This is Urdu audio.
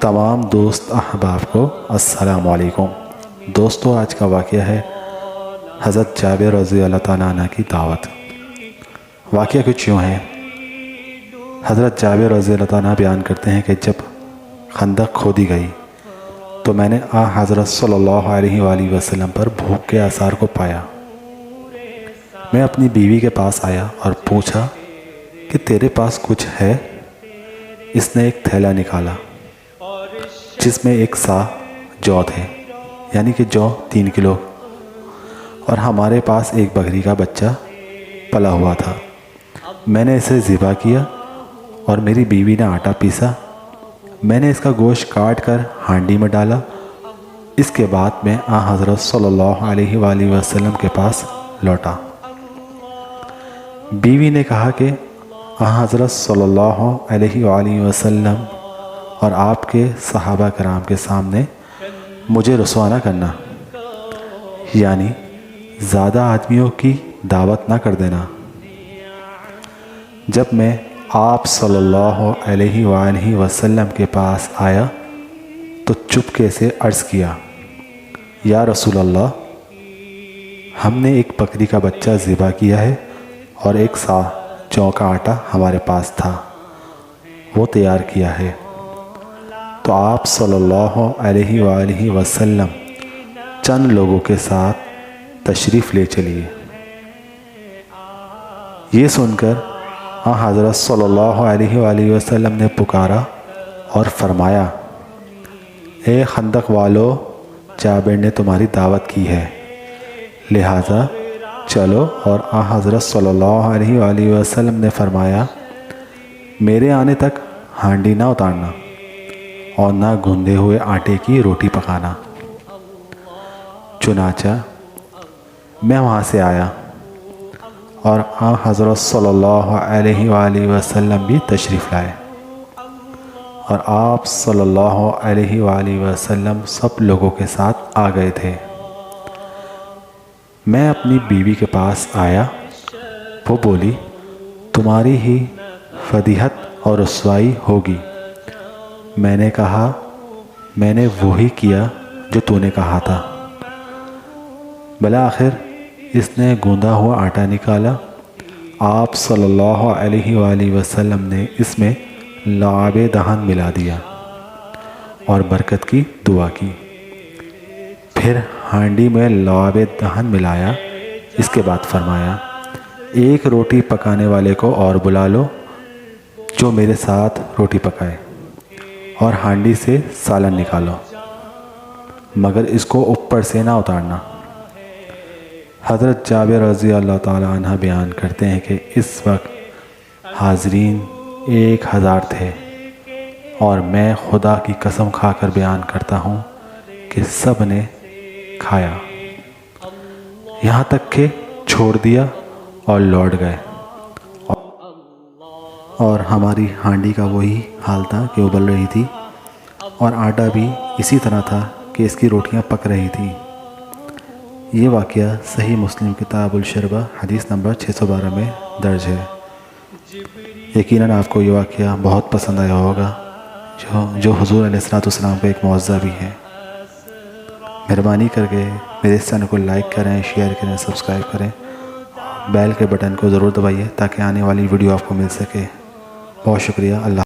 تمام دوست احباب کو السلام علیکم۔ دوستو، آج کا واقعہ ہے حضرت جابر رضی اللہ تعالیٰ عنہ کی دعوت۔ واقعہ کچھ یوں ہے، حضرت جابر رضی اللہ تعالیٰ عنہ بیان کرتے ہیں کہ جب خندق کھودی گئی تو میں نے حضرت صلی اللہ علیہ وآلہ وسلم پر بھوک کے آثار کو پایا۔ میں اپنی بیوی کے پاس آیا اور پوچھا کہ تیرے پاس کچھ ہے؟ اس نے ایک تھیلا نکالا جس میں ایک سا جو تھے، یعنی کہ جو 3 کلو، اور ہمارے پاس ایک بکری کا بچہ پلا ہوا تھا۔ میں نے اسے ذبح کیا اور میری بیوی نے آٹا پیسا۔ میں نے اس کا گوشت کاٹ کر ہانڈی میں ڈالا۔ اس کے بعد میں حضرت صلی اللہ علیہ وآلہ وسلم کے پاس لوٹا۔ بیوی نے کہا کہ حضرت صلی اللہ علیہ وآلہ وسلم اور آپ کے صحابہ کرام کے سامنے مجھے رسوا نہ کرنا، یعنی زیادہ آدمیوں کی دعوت نہ کر دینا۔ جب میں آپ صلی اللہ علیہ وآلہ وسلم کے پاس آیا تو چپکے سے عرض کیا، یا رسول اللہ، ہم نے ایک بکری کا بچہ ذبح کیا ہے اور ایک سا جو کا آٹا ہمارے پاس تھا، وہ تیار کیا ہے، تو آپ صلی اللہ علیہ وآلہ وسلم چند لوگوں کے ساتھ تشریف لے چلیے۔ یہ سن کر حضرت صلی اللہ علیہ وآلہ وسلم نے پکارا اور فرمایا، اے خندق والو، جابر نے تمہاری دعوت کی ہے، لہٰذا چلو۔ اور حضرت صلی اللہ علیہ وآلہ وسلم نے فرمایا، میرے آنے تک ہانڈی نہ اتارنا اور نہ گوندے ہوئے آٹے کی روٹی پکانا۔ چنانچہ میں وہاں سے آیا اور حضرت صلی اللہ علیہ وآلہ وسلم بھی تشریف لائے، اور آپ صلی اللہ علیہ وآلہ وسلم سب لوگوں کے ساتھ آ گئے تھے۔ میں اپنی بیوی کے پاس آیا، وہ بولی، تمہاری ہی فضیحت اور رسوائی ہوگی۔ میں نے کہا، میں نے وہی کیا جو تو نے کہا تھا۔ بالآخر اس نے گوندا ہوا آٹا نکالا۔ آپ صلی اللہ علیہ وآلہ وسلم نے اس میں لعاب دہن ملا دیا اور برکت کی دعا کی، پھر ہانڈی میں لعاب دہن ملایا۔ اس کے بعد فرمایا، ایک روٹی پکانے والے کو اور بلا لو جو میرے ساتھ روٹی پکائے، اور ہانڈی سے سالن نکالو، مگر اس کو اوپر سے نہ اتارنا۔ حضرت جابر رضی اللہ تعالیٰ عنہ بیان کرتے ہیں کہ اس وقت حاضرین 1000 تھے، اور میں خدا کی قسم کھا کر بیان کرتا ہوں کہ سب نے کھایا، یہاں تک کہ چھوڑ دیا اور لوٹ گئے، اور ہماری ہانڈی کا وہی حال تھا کہ ابل رہی تھی، اور آٹا بھی اسی طرح تھا کہ اس کی روٹیاں پک رہی تھیں۔ یہ واقعہ صحیح مسلم کتاب الشربہ حدیث نمبر 612 میں درج ہے۔ یقیناً آپ کو یہ واقعہ بہت پسند آیا ہوگا، جو حضور علیہ السلام کا ایک معجزہ بھی ہے۔ مہربانی کر کے میرے اس چینل کو لائک کریں، شیئر کریں، سبسکرائب کریں، بیل کے بٹن کو ضرور دبائیے تاکہ آنے والی ویڈیو آپ کو مل سکے۔ بہت شکریہ۔ اللہ